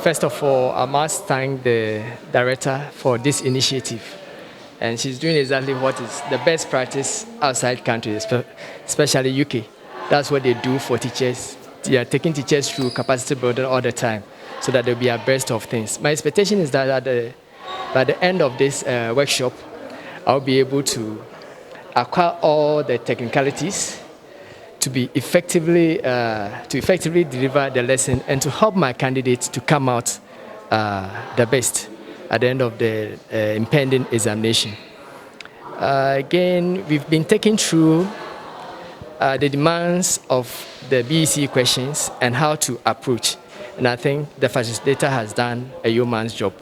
First of all, I must thank the director for this initiative. And she's doing exactly what is the best practice outside countries, especially UK. That's what they do for teachers. They are taking teachers through capacity building all the time so that they'll be abreast of things. My expectation is that by the end of this workshop, I'll be able to acquire all the technicalities to effectively deliver the lesson and to help my candidates to come out the best at the end of the impending examination. Again, we've been taking through the demands of the BEC questions and how to approach. And I think the facilitator has done a yeoman's job.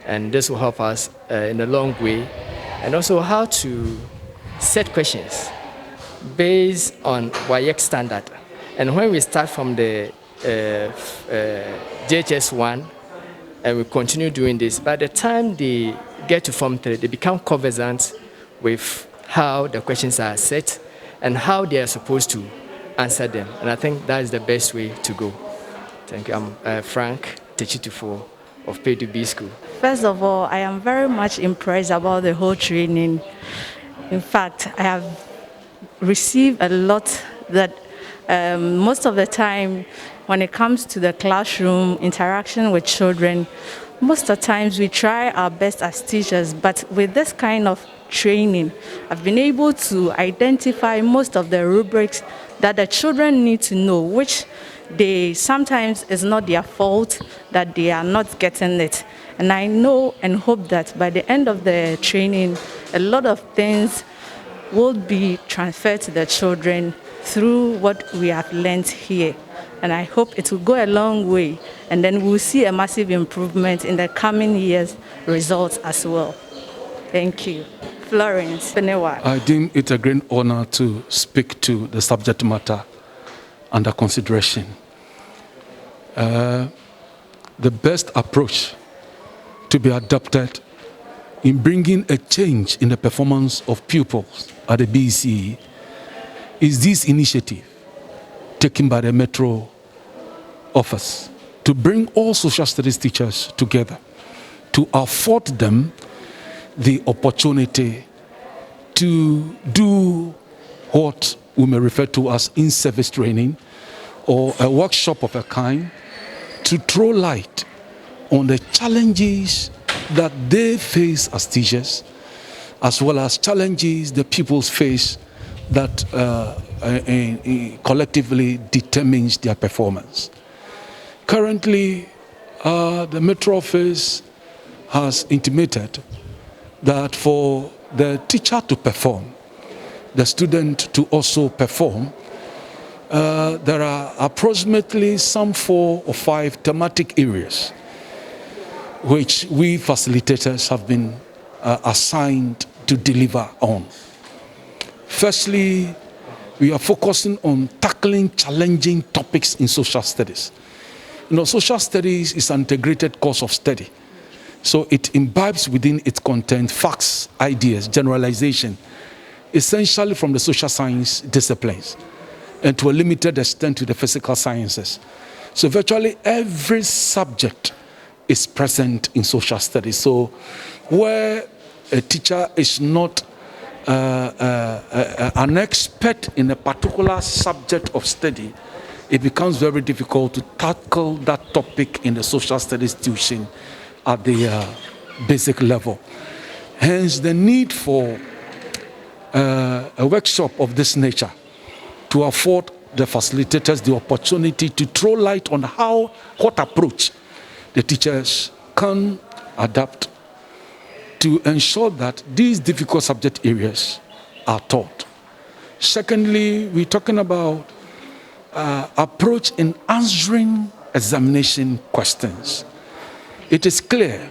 And this will help us in a long way. And also how to set questions based on Waec standard. And when we start from the JHS1 and we continue doing this, by the time they get to Form 3, they become conversant with how the questions are set and how they are supposed to answer them. And I think that is the best way to go. Thank you. I'm Frank Techitufo of P2B School. First of all, I am very much impressed about the whole training. In fact, I have received a lot that most of the time when it comes to the classroom interaction with children, most of the times we try our best as teachers, but with this kind of training, I've been able to identify most of the rubrics that the children need to know, which they sometimes is not their fault that they are not getting it. And I know and hope that by the end of the training, a lot of things will be transferred to the children through what we have learned here. And I hope it will go a long way, and then we'll see a massive improvement in the coming years' results as well. Thank you. Florence Benewa. I deem it a great honor to speak to the subject matter under consideration. The best approach to be adopted in bringing a change in the performance of pupils at the BEC is this initiative taken by the Metro office to bring all social studies teachers together, to afford them the opportunity to do what we may refer to as in-service training or a workshop of a kind to throw light on the challenges that they face as teachers, as well as challenges the pupils face that collectively determines their performance. Currently, the Metro office has intimated that for the teacher to perform, the student to also perform, there are approximately some 4 or 5 thematic areas which we facilitators have been assigned to deliver on. Firstly, we are focusing on tackling challenging topics in social studies. You know, social studies is an integrated course of study. So it imbibes within its content facts, ideas, generalization, essentially from the social science disciplines, and to a limited extent to the physical sciences. So virtually every subject is present in social studies. So where a teacher is not an expert in a particular subject of study, it becomes very difficult to tackle that topic in the social studies tuition at the basic level. Hence the need for a workshop of this nature to afford the facilitators the opportunity to throw light on what approach the teachers can adapt to ensure that these difficult subject areas are taught. Secondly, we're talking about approach in answering examination questions. It is clear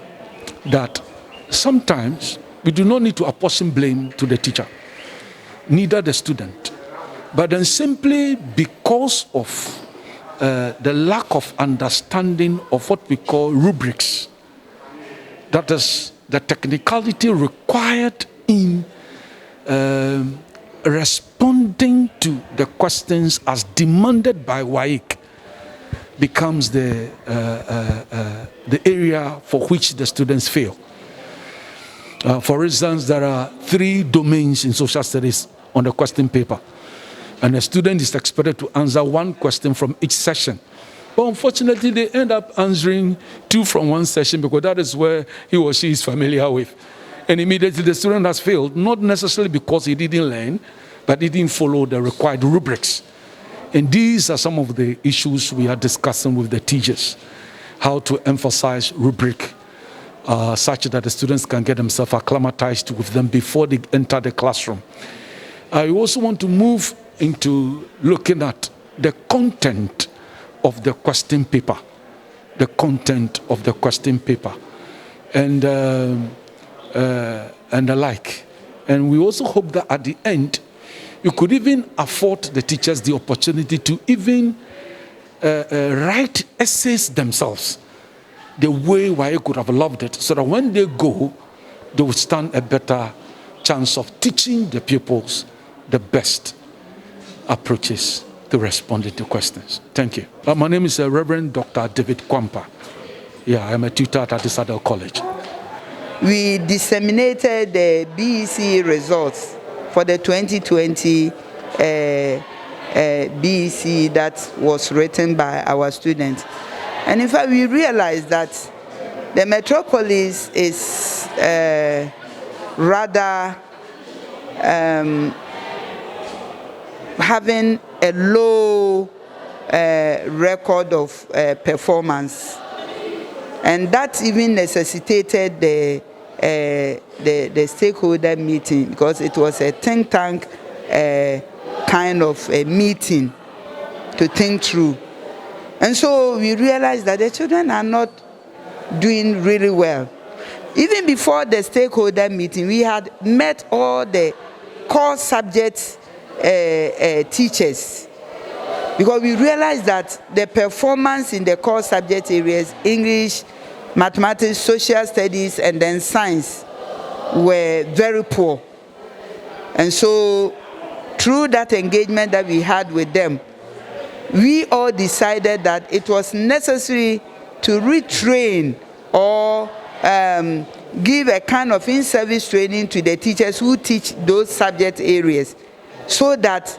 that sometimes we do not need to apportion blame to the teacher, neither the student, but then simply because of the lack of understanding of what we call rubrics, that is the technicality required in responding to the questions as demanded by Waec. becomes the area for which the students fail. For instance, there are 3 domains in social studies on the question paper, and a student is expected to answer 1 question from each session. But unfortunately, they end up answering 2 from 1 session because that is where he or she is familiar with. And immediately the student has failed, not necessarily because he didn't learn, but he didn't follow the required rubrics. And these are some of the issues we are discussing with the teachers, how to emphasize rubric such that the students can get themselves acclimatized with them before they enter the classroom. I also want to move into looking at the content of the question paper, the content of the question paper, and the like. And we also hope that at the end, you could even afford the teachers the opportunity to even write essays themselves, the way Waec could have loved it, so that when they go, they will stand a better chance of teaching the pupils the best approaches to responding to questions. Thank you. My name is Reverend Dr. David Kwampa. Yeah, I'm a tutor at Addis Adel College. We disseminated the BEC results for the 2020 BEC that was written by our students. And in fact, we realized that the metropolis is rather having a low record of performance. And that even necessitated the stakeholder meeting, because it was a think tank kind of a meeting to think through. And so we realized that the children are not doing really well. Even before the stakeholder meeting, we had met all the core subject teachers, because we realized that the performance in the core subject areas, English, mathematics, social studies, and then science, were very poor. And so through that engagement that we had with them, we all decided that it was necessary to retrain or give a kind of in-service training to the teachers who teach those subject areas, so that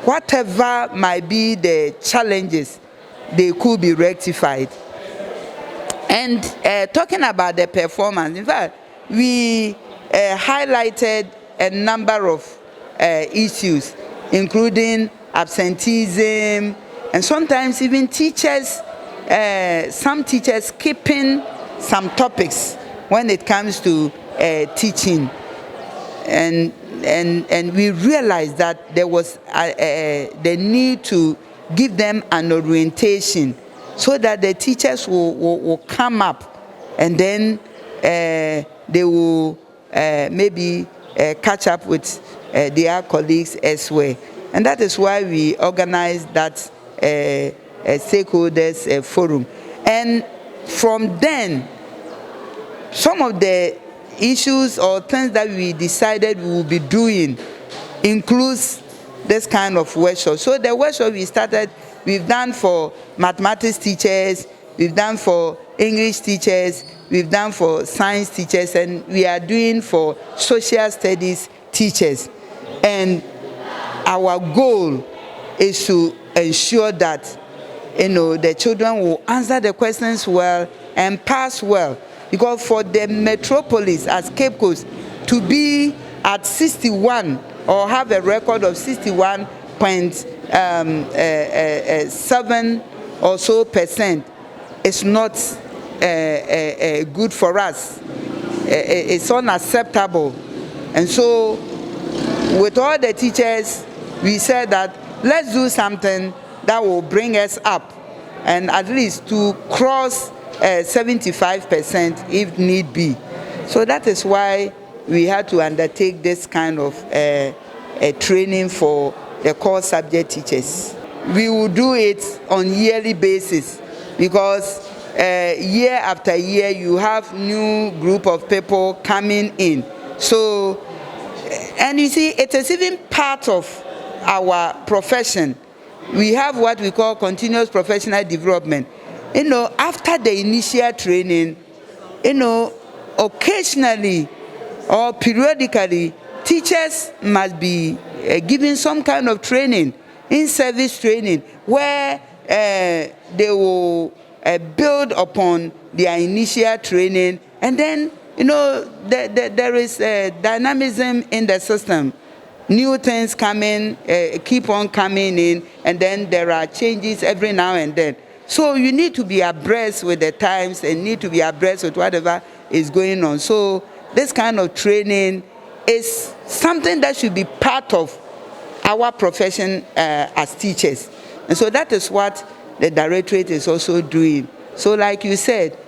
whatever might be the challenges, they could be rectified. And talking about the performance, in fact, we highlighted a number of issues, including absenteeism, and sometimes even teachers, some teachers skipping some topics when it comes to teaching. And we realized that there was the need to give them an orientation, so that the teachers will come up, and then they will maybe catch up with their colleagues elsewhere. And that is why we organized that stakeholders forum. And from then, some of the issues or things that we decided we will be doing includes this kind of workshop. So the workshop we've done for mathematics teachers, we've done for English teachers, we've done for science teachers, and we are doing for social studies teachers. And our goal is to ensure that the children will answer the questions well and pass well. Because for the metropolis as Cape Coast to be at 61 or have a record of 61.7 or so percent is not good for us. It's unacceptable. And so with all the teachers, we said that let's do something that will bring us up, and at least to cross 75% if need be. So that is why we had to undertake this kind of training for the core subject teachers. We will do it on yearly basis, because year after year you have new group of people coming in. So, and you see, it is even part of our profession we have what we call continuous professional development. After the initial training, occasionally or periodically, teachers must be given some kind of training, in-service training, where they will build upon their initial training, and then there is dynamism in the system. New things coming, keep on coming in, and then there are changes every now and then. So you need to be abreast with the times and need to be abreast with whatever is going on. So this kind of training is something that should be part of our profession as teachers. And so that is what the directorate is also doing. So like you said,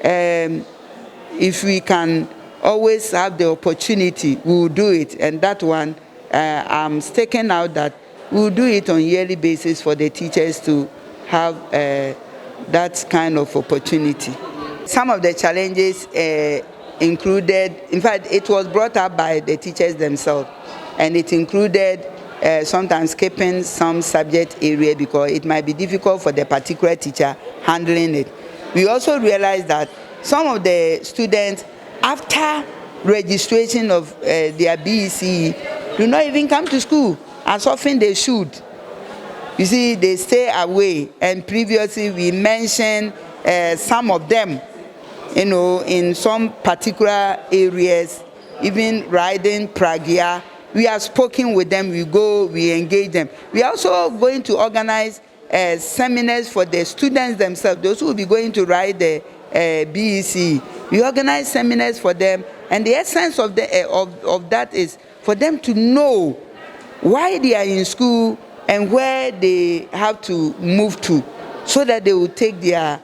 if we can always have the opportunity, we will do it. And that one, I'm staking out that we will do it on a yearly basis for the teachers to have that kind of opportunity. Some of the challenges included, in fact, it was brought up by the teachers themselves, and it included sometimes skipping some subject area because it might be difficult for the particular teacher handling it. We also realized that some of the students, after registration of their BEC, do not even come to school as often they should. You see, they stay away, and previously we mentioned some of them, in some particular areas, even riding pragya. We have spoken with them, we go, we engage them. We are also going to organize seminars for the students themselves, those who will be going to ride the BEC. We organize seminars for them, and the essence of that is for them to know why they are in school and where they have to move to, so that they will take their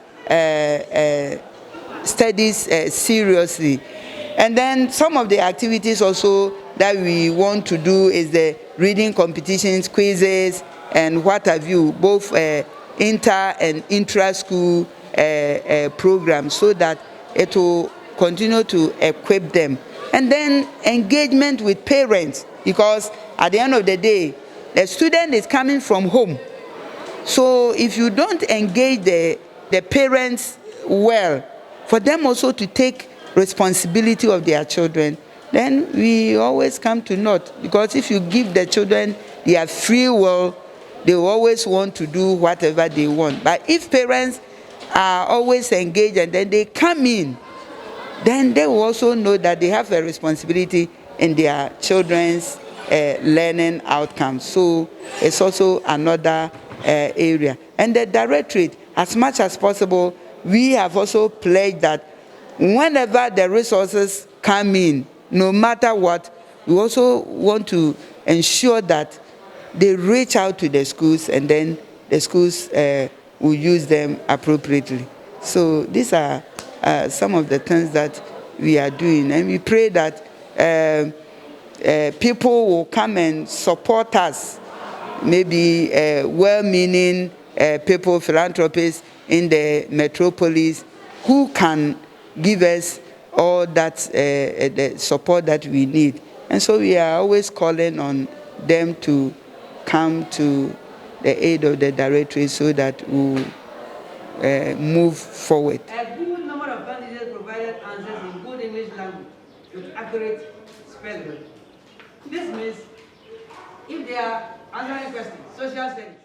studies seriously. And then some of the activities also that we want to do is the reading competitions, quizzes, and what have you, both inter and intra-school programs, so that it will continue to equip them. And then engagement with parents, because at the end of the day, the student is coming from home. So if you don't engage the parents well, for them also to take responsibility of their children, then we always come to naught. Because if you give the children their free will, they will always want to do whatever they want. But if parents are always engaged and then they come in, then they will also know that they have a responsibility in their children's learning outcomes. So it's also another area. And the directorate, as much as possible, we have also pledged that whenever the resources come in, no matter what, we also want to ensure that they reach out to the schools, and then the schools will use them appropriately. So these are some of the things that we are doing, and we pray that people will come and support us, maybe well-meaning people, philanthropists in the metropolis, who can give us all that the support that we need. And so we are always calling on them to come to the aid of the directorate so that we move forward. A good number of candidates provided answers in good English language with accurate spelling. This means if they are answering questions, social studies,